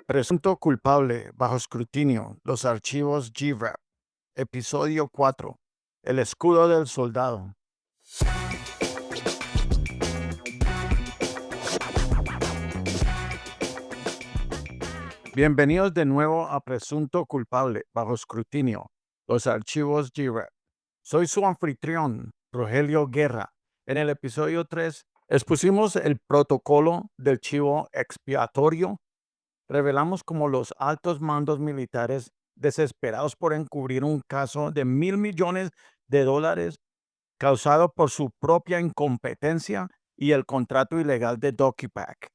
Presunto culpable bajo escrutinio. Los archivos GRAP. Episodio 4. El escudo del soldado. Bienvenidos de nuevo a Presunto culpable bajo escrutinio. Los archivos GRAP. Soy su anfitrión, Rogelio Guerra. En el episodio 3 expusimos el protocolo del chivo expiatorio. Revelamos cómo los altos mandos militares, desesperados por encubrir un caso de $1.000 millones causado por su propia incompetencia y el contrato ilegal de DocuPack,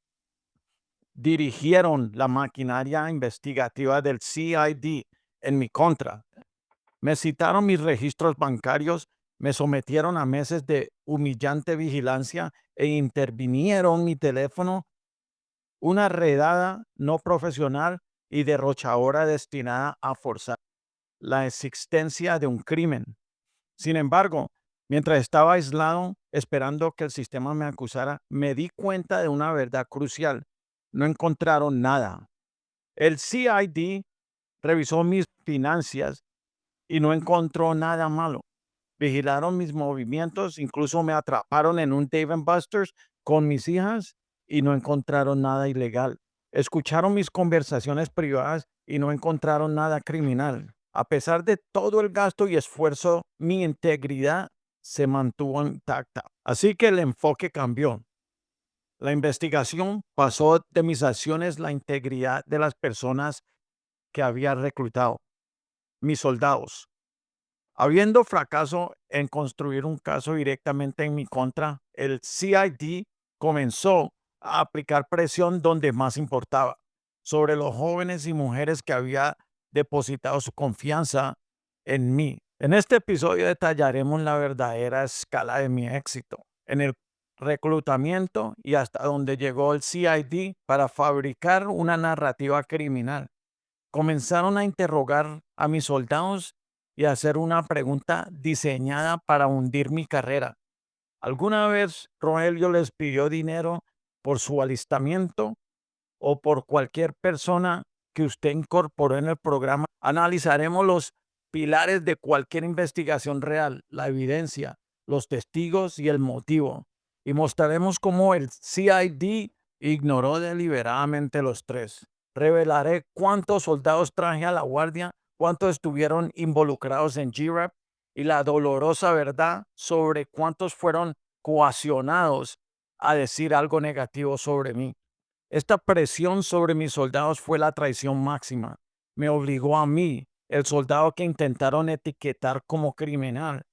dirigieron la maquinaria investigativa del CID en mi contra. Me citaron mis registros bancarios, me sometieron a meses de humillante vigilancia e intervinieron mi teléfono, una redada no profesional y derrochadora destinada a forzar la existencia de un crimen. Sin embargo, mientras estaba aislado esperando que el sistema me acusara, me di cuenta de una verdad crucial. No encontraron nada. El CID revisó mis finanzas y no encontró nada malo. Vigilaron mis movimientos, incluso me atraparon en un Dave and Buster's con mis hijas y no encontraron nada ilegal. Escucharon mis conversaciones privadas y no encontraron nada criminal. A pesar de todo el gasto y esfuerzo, mi integridad se mantuvo intacta. Así que el enfoque cambió. La investigación pasó de mis acciones la integridad de las personas que había reclutado, mis soldados. Habiendo fracaso en construir un caso directamente en mi contra, el CID comenzó a aplicar presión donde más importaba, sobre los jóvenes y mujeres que había depositado su confianza en mí. En este episodio detallaremos la verdadera escala de mi éxito en el reclutamiento y hasta dónde llegó el CID para fabricar una narrativa criminal. Comenzaron a interrogar a mis soldados y a hacer una pregunta diseñada para hundir mi carrera. ¿Alguna vez Rogelio les pidió dinero por su alistamiento o por cualquier persona que usted incorporó en el programa? Analizaremos los pilares de cualquier investigación real, la evidencia, los testigos y el motivo. Y mostraremos cómo el CID ignoró deliberadamente los tres. Revelaré cuántos soldados traje a la guardia, cuántos estuvieron involucrados en GRAP y la dolorosa verdad sobre cuántos fueron coaccionados a decir algo negativo sobre mí. Esta presión sobre mis soldados fue la traición máxima. Me obligó a mí, el soldado que intentaron etiquetar como criminal,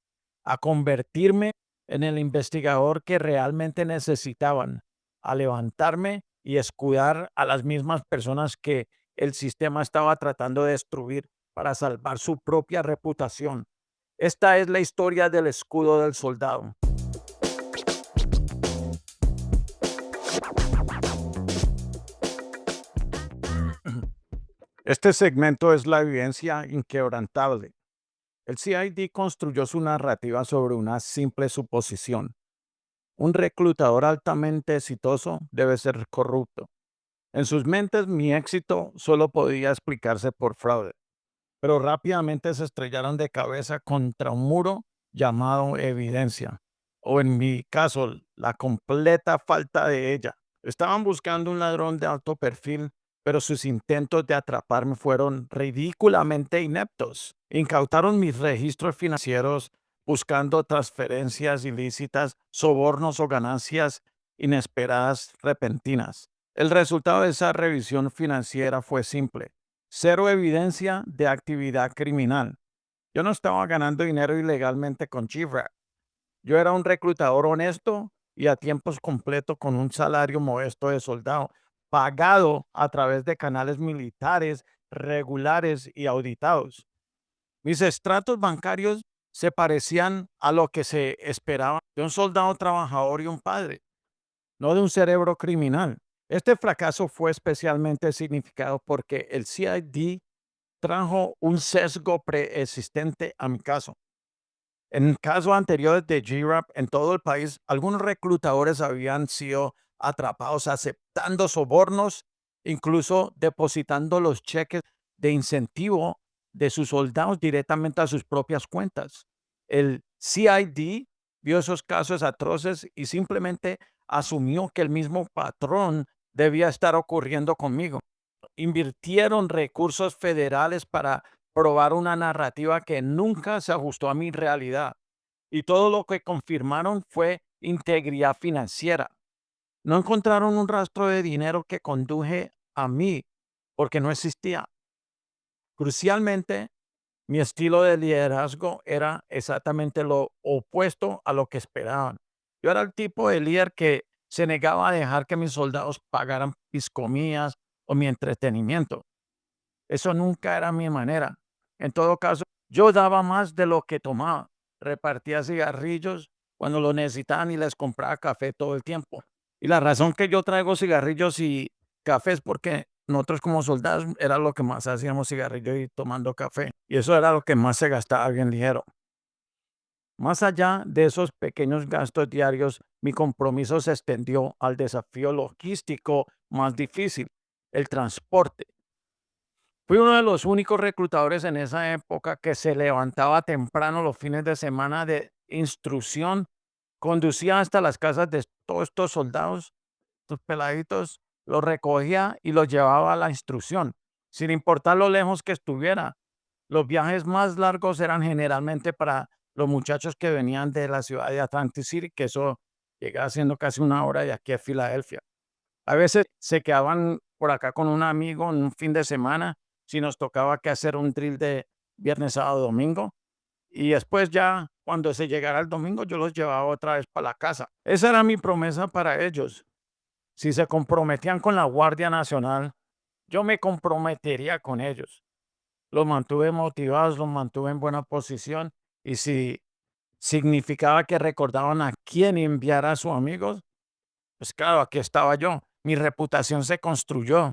a convertirme en el investigador que realmente necesitaban, a levantarme y escudar a las mismas personas que el sistema estaba tratando de destruir para salvar su propia reputación. Esta es la historia del escudo del soldado. Este segmento es la evidencia inquebrantable. El CID construyó su narrativa sobre una simple suposición. Un reclutador altamente exitoso debe ser corrupto. En sus mentes, mi éxito solo podía explicarse por fraude, pero rápidamente se estrellaron de cabeza contra un muro llamado evidencia, o en mi caso, la completa falta de ella. Estaban buscando un ladrón de alto perfil, pero sus intentos de atraparme fueron ridículamente ineptos. Incautaron mis registros financieros buscando transferencias ilícitas, sobornos o ganancias inesperadas repentinas. El resultado de esa revisión financiera fue simple: cero evidencia de actividad criminal. Yo no estaba ganando dinero ilegalmente con GRAP. Yo era un reclutador honesto y a tiempos completo con un salario modesto de soldado, pagado a través de canales militares regulares y auditados. Mis estratos bancarios se parecían a lo que se esperaba de un soldado trabajador y un padre, no de un cerebro criminal. Este fracaso fue especialmente significado porque el CID trajo un sesgo preexistente a mi caso. En casos anteriores de GRAP en todo el país, algunos reclutadores habían sido atrapados aceptando sobornos incluso depositando los cheques de incentivo de sus soldados directamente a sus propias cuentas. El CID vio esos casos atroces y simplemente asumió que el mismo patrón debía estar ocurriendo conmigo. Invirtieron recursos federales para probar una narrativa que nunca se ajustó a mi realidad. Y todo lo que confirmaron fue integridad financiera. No encontraron un rastro de dinero que conduje a mí porque no existía. Crucialmente, mi estilo de liderazgo era exactamente lo opuesto a lo que esperaban. Yo era el tipo de líder que se negaba a dejar que mis soldados pagaran mis comidas o mi entretenimiento. Eso nunca era mi manera. En todo caso, yo daba más de lo que tomaba. Repartía cigarrillos cuando lo necesitaban y les compraba café todo el tiempo. Y la razón que yo traigo cigarrillos y café es porque nosotros como soldados era lo que más hacíamos, cigarrillos y tomando café. Y eso era lo que más se gastaba bien ligero. Más allá de esos pequeños gastos diarios, mi compromiso se extendió al desafío logístico más difícil, el transporte. Fui uno de los únicos reclutadores en esa época que se levantaba temprano los fines de semana de instrucción, conducía hasta las casas de todos estos soldados, estos peladitos, los recogía y los llevaba a la instrucción, sin importar lo lejos que estuviera. Los viajes más largos eran generalmente para los muchachos que venían de la ciudad de Atlantic City, que eso llegaba siendo casi una hora de aquí a Filadelfia. A veces se quedaban por acá con un amigo en un fin de semana, si nos tocaba que hacer un drill de viernes, sábado, domingo. Y después ya, cuando se llegara el domingo, yo los llevaba otra vez para la casa. Esa era mi promesa para ellos. Si se comprometían con la Guardia Nacional, yo me comprometería con ellos. Los mantuve motivados, los mantuve en buena posición. Y si significaba que recordaban a quién enviar a sus amigos, pues claro, aquí estaba yo. Mi reputación se construyó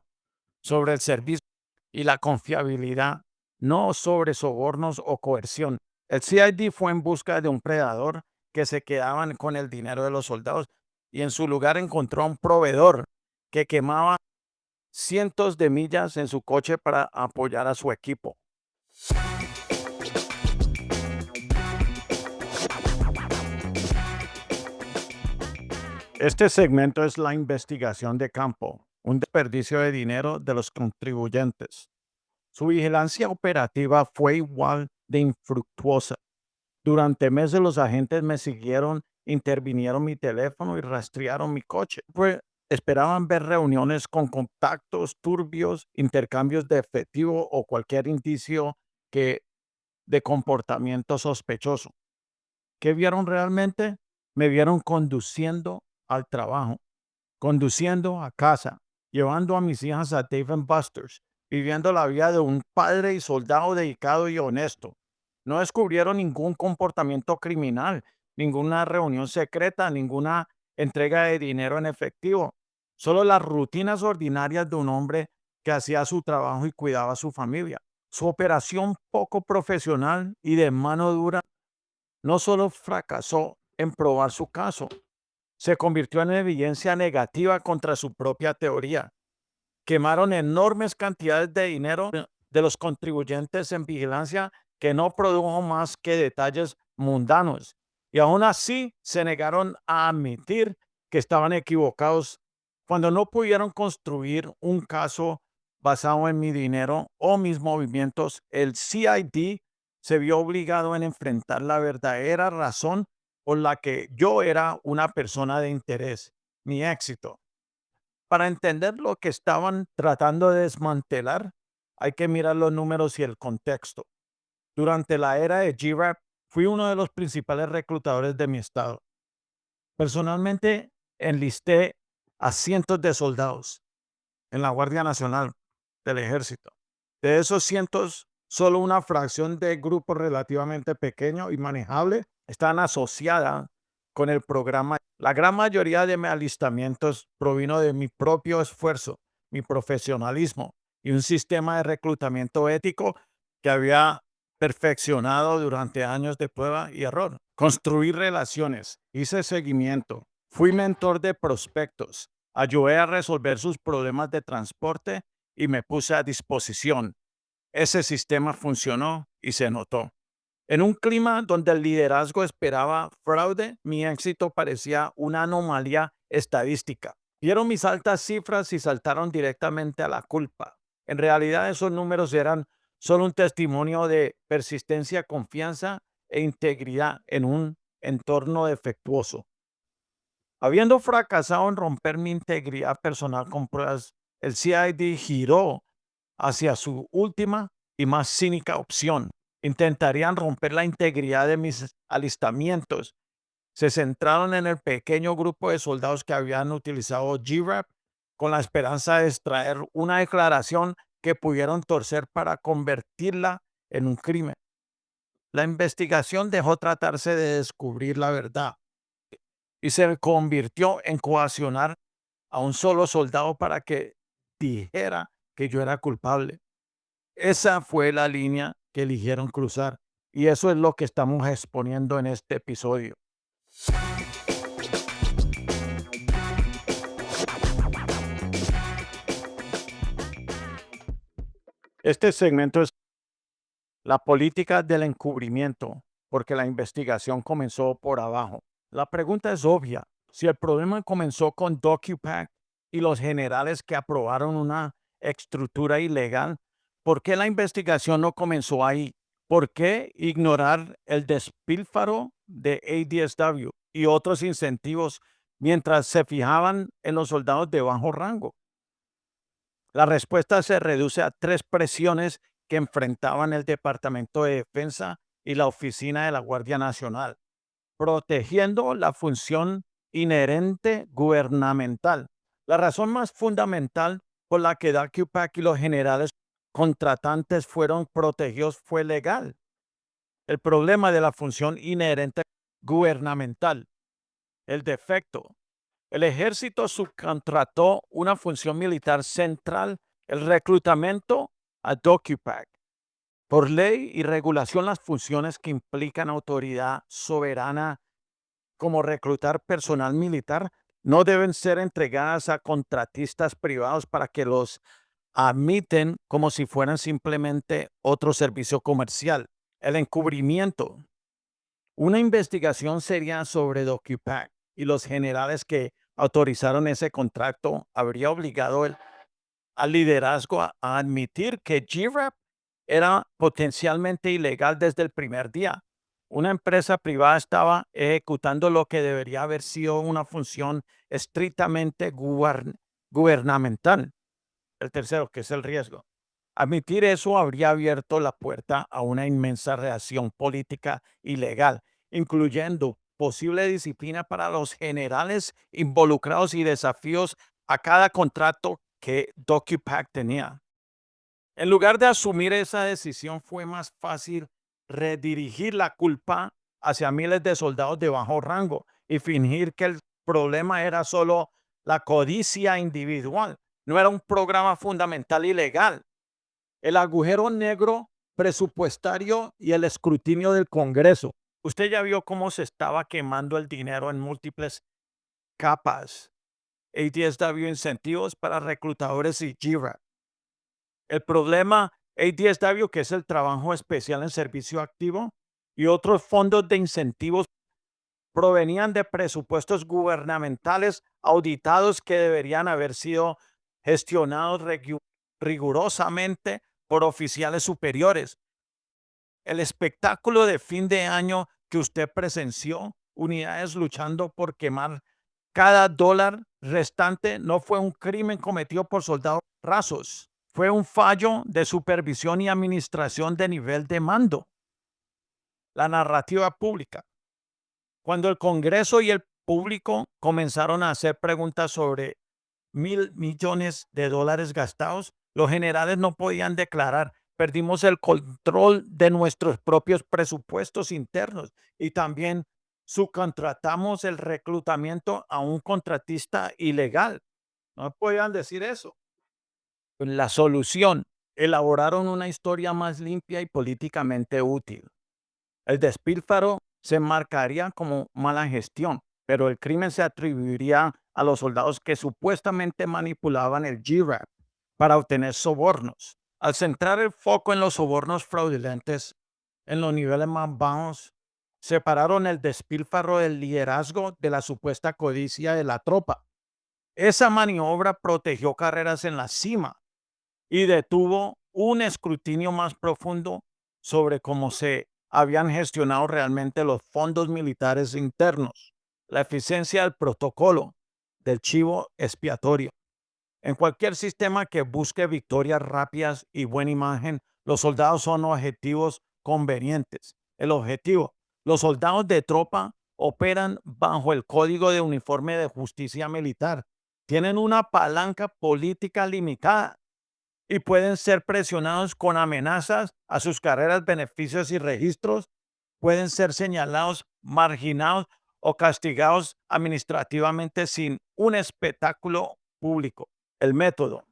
sobre el servicio y la confiabilidad, no sobre sobornos o coerción. El CID fue en busca de un predador que se quedaban con el dinero de los soldados y en su lugar encontró a un proveedor que quemaba cientos de millas en su coche para apoyar a su equipo. Este segmento es la investigación de campo, un desperdicio de dinero de los contribuyentes. Su vigilancia operativa fue igual de infructuosa. Durante meses los agentes me siguieron, intervinieron mi teléfono y rastrearon mi coche. Pues esperaban ver reuniones con contactos turbios, intercambios de efectivo o cualquier indicio que, de comportamiento sospechoso. ¿Qué vieron realmente? Me vieron conduciendo al trabajo, conduciendo a casa, llevando a mis hijas a Dave and Buster's, viviendo la vida de un padre y soldado dedicado y honesto. No descubrieron ningún comportamiento criminal, ninguna reunión secreta, ninguna entrega de dinero en efectivo, solo las rutinas ordinarias de un hombre que hacía su trabajo y cuidaba a su familia. Su operación poco profesional y de mano dura no solo fracasó en probar su caso, se convirtió en evidencia negativa contra su propia teoría. Quemaron enormes cantidades de dinero de los contribuyentes en vigilancia que no produjo más que detalles mundanos. Y aún así se negaron a admitir que estaban equivocados cuando no pudieron construir un caso basado en mi dinero o mis movimientos. El CID se vio obligado en enfrentar la verdadera razón por la que yo era una persona de interés, mi éxito. Para entender lo que estaban tratando de desmantelar, hay que mirar los números y el contexto. Durante la era de GRAP, fui uno de los principales reclutadores de mi estado. Personalmente, enlisté a cientos de soldados en la Guardia Nacional del Ejército. De esos cientos, solo una fracción de grupos relativamente pequeño y manejable están asociada con el programa. La gran mayoría de mis alistamientos provino de mi propio esfuerzo, mi profesionalismo y un sistema de reclutamiento ético que había perfeccionado durante años de prueba y error. Construí relaciones, hice seguimiento, fui mentor de prospectos, Ayudé a resolver sus problemas de transporte y me puse a disposición. Ese sistema funcionó y se notó. En un clima donde el liderazgo esperaba fraude, mi éxito parecía una anomalía estadística. Vieron mis altas cifras y saltaron directamente a la culpa. En realidad, esos números eran solo un testimonio de persistencia, confianza e integridad en un entorno defectuoso. Habiendo fracasado en romper mi integridad personal con pruebas, el CID giró hacia su última y más cínica opción. Intentarían romper la integridad de mis alistamientos. Se centraron en el pequeño grupo de soldados que habían utilizado GRAP con la esperanza de extraer una declaración que pudieron torcer para convertirla en un crimen. La investigación dejó tratarse de descubrir la verdad y se convirtió en coaccionar a un solo soldado para que dijera que yo era culpable. Esa fue la línea que eligieron cruzar y eso es lo que estamos exponiendo en este episodio. Este segmento es la política del encubrimiento, porque la investigación comenzó por abajo. La pregunta es obvia. Si el problema comenzó con DocuPack y los generales que aprobaron una estructura ilegal, ¿por qué la investigación no comenzó ahí? ¿Por qué ignorar el despilfarro de ADSW y otros incentivos mientras se fijaban en los soldados de bajo rango? La respuesta se reduce a tres presiones que enfrentaban el Departamento de Defensa y la Oficina de la Guardia Nacional, protegiendo la función inherente gubernamental. La razón más fundamental por la que DocuPack y los generales contratantes fueron protegidos fue legal. El problema de la función inherente gubernamental, el defecto. El ejército subcontrató una función militar central, el reclutamiento a DocuPack. Por ley y regulación, las funciones que implican autoridad soberana como reclutar personal militar no deben ser entregadas a contratistas privados para que los admiten como si fueran simplemente otro servicio comercial. El encubrimiento. Una investigación seria sobre DocuPack y los generales que autorizaron ese contrato habría obligado al liderazgo a admitir que GRAP era potencialmente ilegal desde el primer día. Una empresa privada estaba ejecutando lo que debería haber sido una función estrictamente gubernamental. El tercero, que es el riesgo. Admitir eso habría abierto la puerta a una inmensa reacción política ilegal, incluyendo posible disciplina para los generales involucrados y desafíos a cada contrato que DocuPack tenía. En lugar de asumir esa decisión, fue más fácil redirigir la culpa hacia miles de soldados de bajo rango y fingir que el problema era solo la codicia individual. No era un programa fundamental ilegal. El agujero negro presupuestario y el escrutinio del Congreso. Usted ya vio cómo se estaba quemando el dinero en múltiples capas. ADSW incentivos para reclutadores y GRAP. El problema ADSW, que es el trabajo especial en servicio activo, y otros fondos de incentivos provenían de presupuestos gubernamentales auditados que deberían haber sido gestionados rigurosamente por oficiales superiores. El espectáculo de fin de año que usted presenció, unidades luchando por quemar cada dólar restante, no fue un crimen cometido por soldados rasos. Fue un fallo de supervisión y administración de nivel de mando. La narrativa pública. Cuando el Congreso y el público comenzaron a hacer preguntas sobre $1,000 millones gastados, los generales no podían declarar. Perdimos el control de nuestros propios presupuestos internos y también subcontratamos el reclutamiento a un contratista ilegal. No podían decir eso. La solución, elaboraron una historia más limpia y políticamente útil. El despilfarro se marcaría como mala gestión, pero el crimen se atribuiría a los soldados que supuestamente manipulaban el GRAP para obtener sobornos. Al centrar el foco en los sobornos fraudulentes en los niveles más bajos, separaron el despilfarro del liderazgo de la supuesta codicia de la tropa. Esa maniobra protegió carreras en la cima y detuvo un escrutinio más profundo sobre cómo se habían gestionado realmente los fondos militares internos, la eficiencia del protocolo del chivo expiatorio. En cualquier sistema que busque victorias rápidas y buena imagen, los soldados son objetivos convenientes. El objetivo, los soldados de tropa operan bajo el código de uniforme de justicia militar. Tienen una palanca política limitada y pueden ser presionados con amenazas a sus carreras, beneficios y registros. Pueden ser señalados, marginados o castigados administrativamente sin un espectáculo público. El método.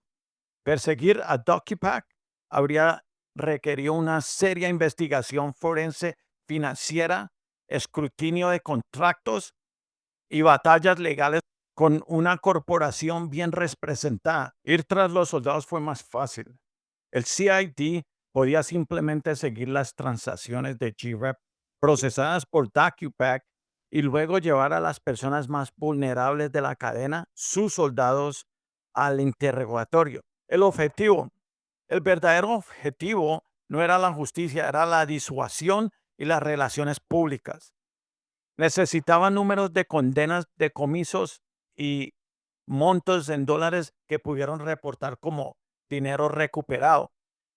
Perseguir a DocuPack habría requerido una seria investigación forense financiera, escrutinio de contratos y batallas legales con una corporación bien representada. Ir tras los soldados fue más fácil. El CID podía simplemente seguir las transacciones de GREP procesadas por DocuPack y luego llevar a las personas más vulnerables de la cadena, sus soldados, al interrogatorio. El verdadero objetivo no era la justicia, era la disuasión y las relaciones públicas. Necesitaban números de condenas, decomisos y montos en dólares que pudieron reportar como dinero recuperado.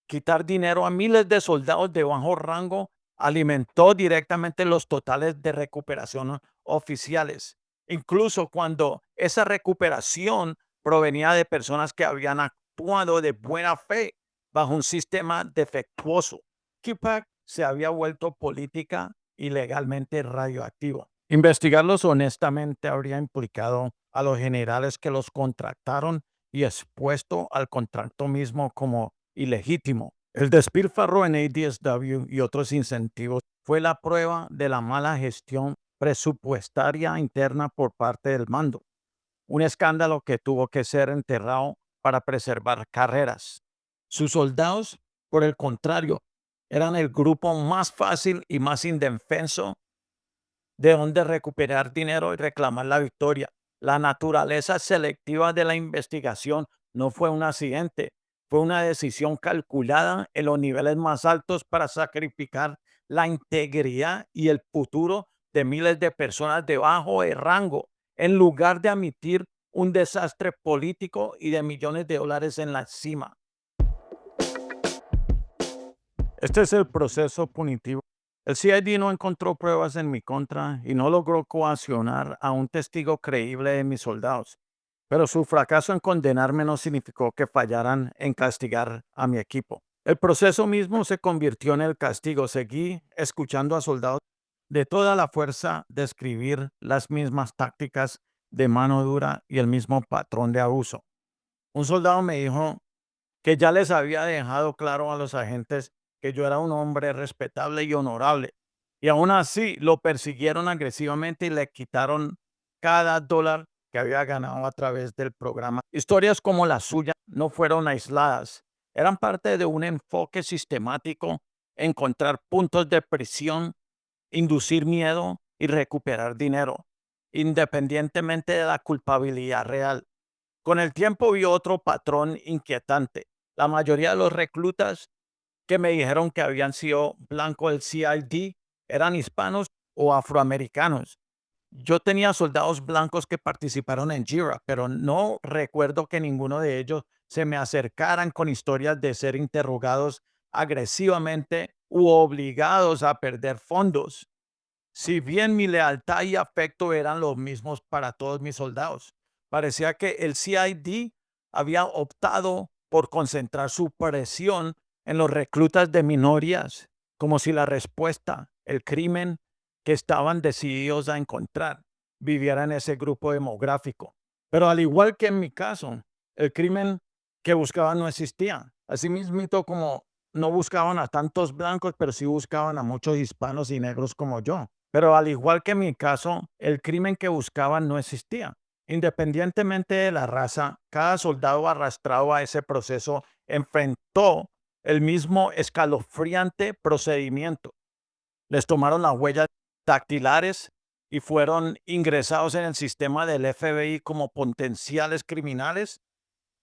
Quitar dinero a miles de soldados de bajo rango alimentó directamente los totales de recuperación oficiales, incluso cuando esa recuperación provenía de personas que habían actuado de buena fe bajo un sistema defectuoso. Kipak se había vuelto política y legalmente radioactivo. Investigarlos honestamente habría implicado a los generales que los contrataron y expuesto al contrato mismo como ilegítimo. El despilfarro en ADSW y otros incentivos fue la prueba de la mala gestión presupuestaria interna por parte del mando, un escándalo que tuvo que ser enterrado para preservar carreras. Sus soldados, por el contrario, eran el grupo más fácil y más indefenso de donde recuperar dinero y reclamar la victoria. La naturaleza selectiva de la investigación no fue un accidente, fue una decisión calculada en los niveles más altos para sacrificar la integridad y el futuro de miles de personas de bajo rango, en lugar de admitir un desastre político y de millones de dólares en la cima. Este es el proceso punitivo. El CID no encontró pruebas en mi contra y no logró coaccionar a un testigo creíble de mis soldados, pero su fracaso en condenarme no significó que fallaran en castigar a mi equipo. El proceso mismo se convirtió en el castigo. Seguí escuchando a soldados de toda la fuerza describir las mismas tácticas de mano dura y el mismo patrón de abuso. Un soldado me dijo que ya les había dejado claro a los agentes que yo era un hombre respetable y honorable. Y aún así lo persiguieron agresivamente y le quitaron cada dólar que había ganado a través del programa. Historias como la suya no fueron aisladas, eran parte de un enfoque sistemático, encontrar puntos de presión, inducir miedo y recuperar dinero, independientemente de la culpabilidad real. Con el tiempo vi otro patrón inquietante. La mayoría de los reclutas que me dijeron que habían sido blancos del CID eran hispanos o afroamericanos. Yo tenía soldados blancos que participaron en JIRA, pero no recuerdo que ninguno de ellos se me acercaran con historias de ser interrogados agresivamente u obligados a perder fondos. Si bien mi lealtad y afecto eran los mismos para todos mis soldados, parecía que el CID había optado por concentrar su presión en los reclutas de minorías, como si la respuesta, el crimen que estaban decididos a encontrar, viviera en ese grupo demográfico. Pero al igual que en mi caso, el crimen que buscaban no existía. Asimismo, como no buscaban a tantos blancos, pero sí buscaban a muchos hispanos y negros como yo. Pero al igual que en mi caso, el crimen que buscaban no existía. Independientemente de la raza, cada soldado arrastrado a ese proceso enfrentó el mismo escalofriante procedimiento. Les tomaron las huellas dactilares y fueron ingresados en el sistema del FBI como potenciales criminales.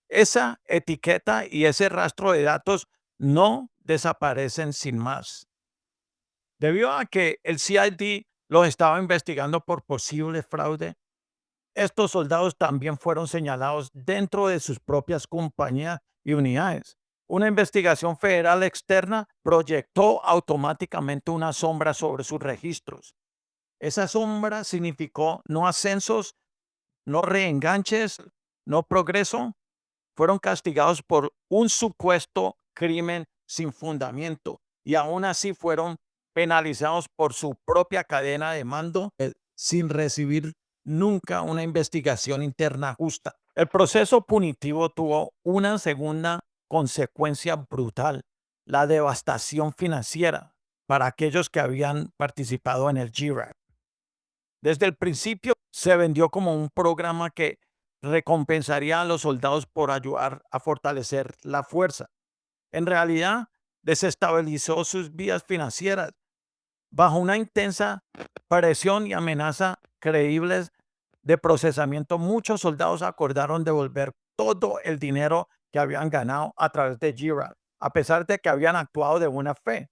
Esa etiqueta y ese rastro de datos no desaparecen sin más. Debido a que el CID los estaba investigando por posible fraude, estos soldados también fueron señalados dentro de sus propias compañías y unidades. Una investigación federal externa proyectó automáticamente una sombra sobre sus registros. Esa sombra significó no ascensos, no reenganches, no progreso. Fueron castigados por un supuesto crimen sin fundamento y aún así fueron penalizados por su propia cadena de mando sin recibir nunca una investigación interna justa. El proceso punitivo tuvo una segunda consecuencia brutal: la devastación financiera para aquellos que habían participado en el GRAP. Desde el principio se vendió como un programa que recompensaría a los soldados por ayudar a fortalecer la fuerza. En realidad, desestabilizó sus vías financieras. Bajo una intensa presión y amenaza creíbles de procesamiento, muchos soldados acordaron devolver todo el dinero que habían ganado a través de GRAP, a pesar de que habían actuado de buena fe.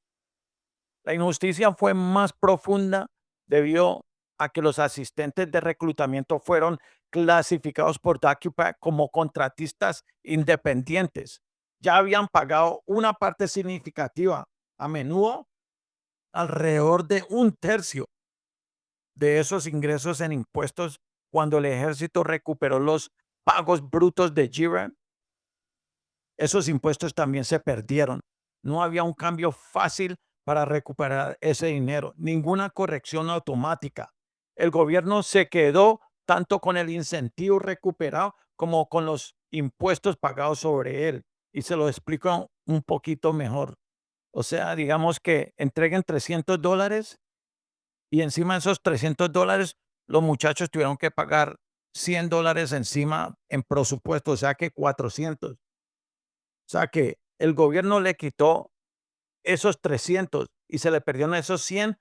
La injusticia fue más profunda debido a que los asistentes de reclutamiento fueron clasificados por DocuPack como contratistas independientes. Ya habían pagado una parte significativa, a menudo alrededor de un tercio de esos ingresos en impuestos. Cuando el ejército recuperó los pagos brutos de GRAP, esos impuestos también se perdieron. No había un cambio fácil para recuperar ese dinero, ninguna corrección automática. El gobierno se quedó tanto con el incentivo recuperado como con los impuestos pagados sobre él. Y se lo explico un poquito mejor. O sea, digamos que entreguen $300 y encima de esos $300 los muchachos tuvieron que pagar $100 encima en presupuesto, o sea que 400. O sea que el gobierno le quitó esos 300 y se le perdieron esos 100,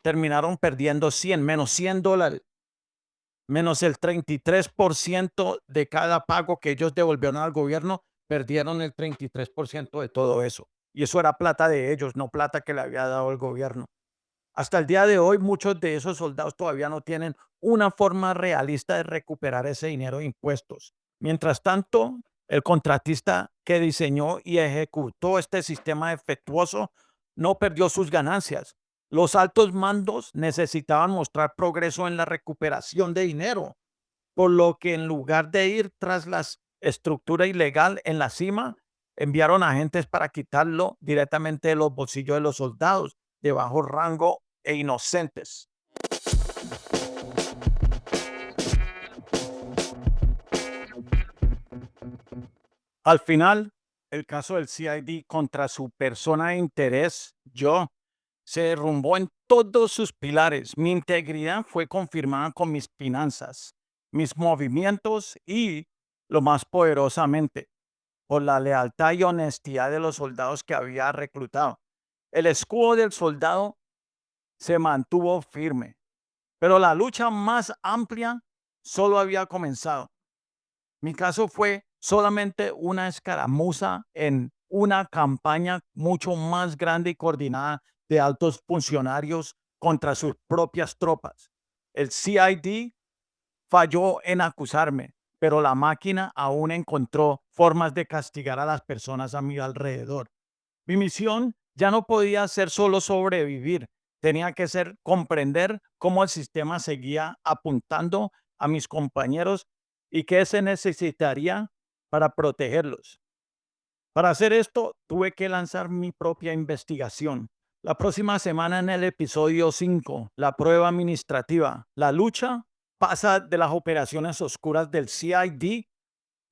terminaron perdiendo 100, menos $100, menos el 33% de cada pago que ellos devolvieron al gobierno, perdieron el 33% de todo eso. Y eso era plata de ellos, no plata que le había dado el gobierno. Hasta el día de hoy, muchos de esos soldados todavía no tienen una forma realista de recuperar ese dinero de impuestos. Mientras tanto, el contratista que diseñó y ejecutó este sistema defectuoso no perdió sus ganancias. Los altos mandos necesitaban mostrar progreso en la recuperación de dinero, por lo que en lugar de ir tras la estructura ilegal en la cima, enviaron agentes para quitarlo directamente de los bolsillos de los soldados de bajo rango e inocentes. Al final, el caso del CID contra su persona de interés, yo, se derrumbó en todos sus pilares. Mi integridad fue confirmada con mis finanzas, mis movimientos y, lo más poderosamente, por la lealtad y honestidad de los soldados que había reclutado. El escudo del soldado se mantuvo firme, pero la lucha más amplia solo había comenzado. Mi caso fue solamente una escaramuza en una campaña mucho más grande y coordinada de altos funcionarios contra sus propias tropas. El CID falló en acusarme, pero la máquina aún encontró formas de castigar a las personas a mi alrededor. Mi misión ya no podía ser solo sobrevivir, tenía que ser comprender cómo el sistema seguía apuntando a mis compañeros y qué se necesitaría para protegerlos. Para hacer esto, tuve que lanzar mi propia investigación. La próxima semana en el episodio 5, la prueba administrativa, la lucha pasa de las operaciones oscuras del CID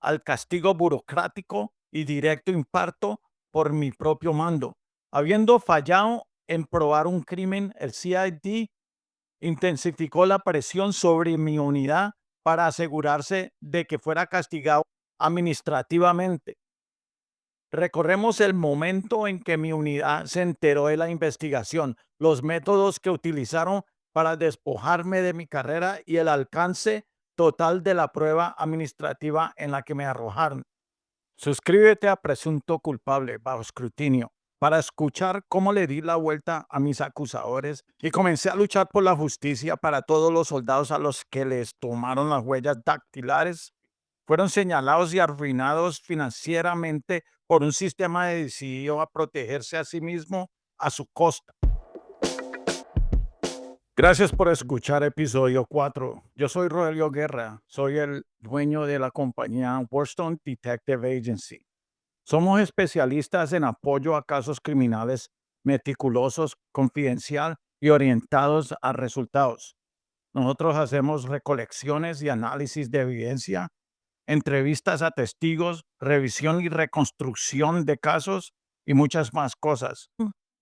al castigo burocrático y directo imparto por mi propio mando. Habiendo fallado en probar un crimen, el CID intensificó la presión sobre mi unidad para asegurarse de que fuera castigado administrativamente. Recorremos el momento en que mi unidad se enteró de la investigación, los métodos que utilizaron para despojarme de mi carrera y el alcance total de la prueba administrativa en la que me arrojaron. Suscríbete a Presunto Culpable bajo escrutinio para escuchar cómo le di la vuelta a mis acusadores y comencé a luchar por la justicia para todos los soldados a los que les tomaron las huellas dactilares. Fueron señalados y arruinados financieramente por un sistema decidido a protegerse a sí mismo a su costa. Gracias por escuchar episodio 4. Yo soy Rogelio Guerra, soy el dueño de la compañía Worstone Detective Agency. Somos especialistas en apoyo a casos criminales meticulosos, confidencial y orientados a resultados. Nosotros hacemos recolecciones y análisis de evidencia, entrevistas a testigos, revisión y reconstrucción de casos y muchas más cosas.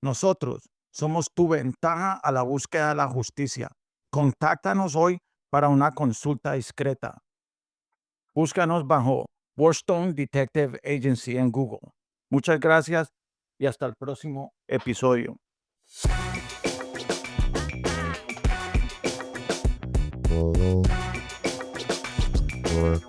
Nosotros somos tu ventaja a la búsqueda de la justicia. Contáctanos hoy para una consulta discreta. Búscanos bajo Worstone Detective Agency en Google. Muchas gracias y hasta el próximo episodio. Or